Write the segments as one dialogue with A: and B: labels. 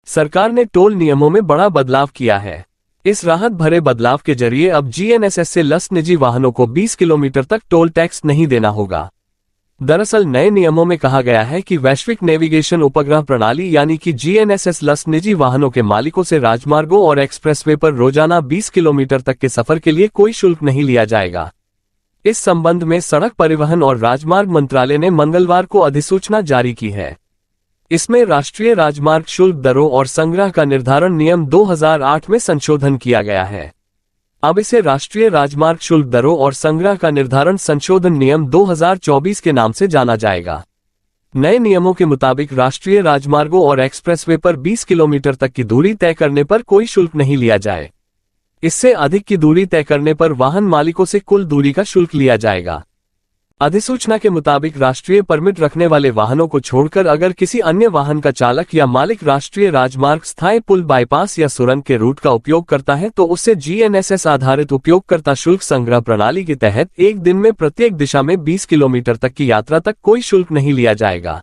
A: सरकार ने टोल नियमों में बड़ा बदलाव किया है। इस राहत भरे बदलाव के जरिए अब जीएनएसएस से लस निजी वाहनों को 20 किलोमीटर तक टोल टैक्स नहीं देना होगा। दरअसल नए नियमों में कहा गया है कि वैश्विक नेविगेशन उपग्रह प्रणाली यानी कि जीएनएसएस लस निजी वाहनों के मालिकों से राजमार्गों और एक्सप्रेसवे पर रोजाना 20 किलोमीटर तक के सफर के लिए कोई शुल्क नहीं लिया जाएगा। इस संबंध में सड़क परिवहन और राजमार्ग मंत्रालय ने मंगलवार को अधिसूचना जारी की है। इसमें राष्ट्रीय राजमार्ग शुल्क दरों और संग्रह का निर्धारण नियम 2008 में संशोधन किया गया है। अब इसे राष्ट्रीय राजमार्ग शुल्क दरों और संग्रह का निर्धारण संशोधन नियम 2024 के नाम से जाना जाएगा। नए नियमों के मुताबिक राष्ट्रीय राजमार्गों और एक्सप्रेसवे पर 20 किलोमीटर तक की दूरी तय करने पर कोई शुल्क नहीं लिया जाए। इससे अधिक की दूरी तय करने पर वाहन मालिकों से कुल दूरी का शुल्क लिया जाएगा। अधिसूचना के मुताबिक राष्ट्रीय परमिट रखने वाले वाहनों को छोड़कर अगर किसी अन्य वाहन का चालक या मालिक राष्ट्रीय राजमार्ग, स्थायी पुल, बाईपास या सुरंग के रूट का उपयोग करता है तो उससे जीएनएसएस आधारित उपयोगकर्ता शुल्क संग्रह प्रणाली के तहत एक दिन में प्रत्येक दिशा में 20 किलोमीटर तक की यात्रा तक कोई शुल्क नहीं लिया जाएगा।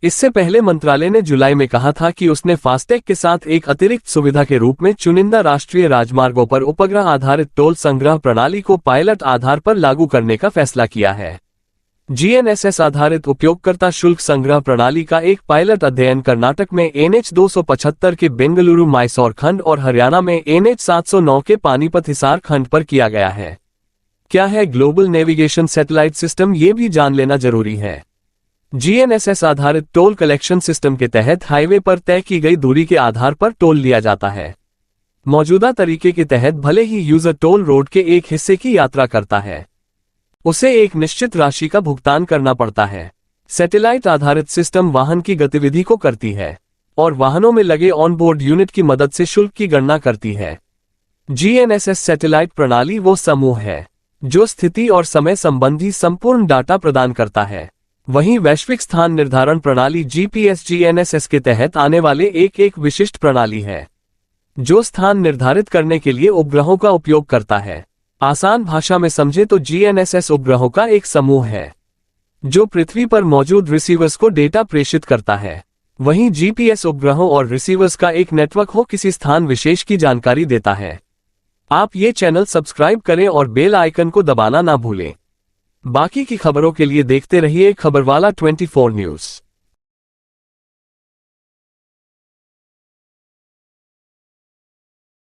A: इससे पहले मंत्रालय ने जुलाई में कहा था कि उसने फास्टैग के साथ एक अतिरिक्त सुविधा के रूप में चुनिंदा राष्ट्रीय राजमार्गों पर उपग्रह आधारित टोल संग्रह प्रणाली को पायलट आधार पर लागू करने का फैसला किया है। जीएनएसएस आधारित उपयोगकर्ता शुल्क संग्रह प्रणाली का एक पायलट अध्ययन कर्नाटक में NH 275 के बेंगलुरु मैसूर खंड और हरियाणा में NH 709 के पानीपत हिसार खंड पर किया गया है। क्या है ग्लोबल नेविगेशन सैटेलाइट सिस्टम, ये भी जान लेना जरूरी है। जीएनएसएस आधारित टोल कलेक्शन सिस्टम के तहत हाईवे पर तय की गई दूरी के आधार पर टोल लिया जाता है। मौजूदा तरीके के तहत भले ही यूजर टोल रोड के एक हिस्से की यात्रा करता है, उसे एक निश्चित राशि का भुगतान करना पड़ता है। सैटेलाइट आधारित सिस्टम वाहन की गतिविधि को करती है और वाहनों में लगे ऑनबोर्ड यूनिट की मदद से शुल्क की गणना करती है। जीएनएसएस सैटेलाइट प्रणाली वो समूह है जो स्थिति और समय संबंधी संपूर्ण डाटा प्रदान करता है। वहीं वैश्विक स्थान निर्धारण प्रणाली जीपीएस जीएनएसएस के तहत आने वाले एक विशिष्ट प्रणाली है जो स्थान निर्धारित करने के लिए उपग्रहों का उपयोग करता है। आसान भाषा में समझे तो जीएनएसएस उपग्रहों का एक समूह है जो पृथ्वी पर मौजूद रिसीवर्स को डेटा प्रेषित करता है। वहीं जीपीएस उपग्रहों और रिसीवर्स का एक नेटवर्क हो किसी स्थान विशेष की जानकारी देता है। आप ये चैनल सब्सक्राइब करें और बेल आइकन को दबाना ना भूलें। बाकी की खबरों के लिए देखते रहिए खबरवाला 24 न्यूज़।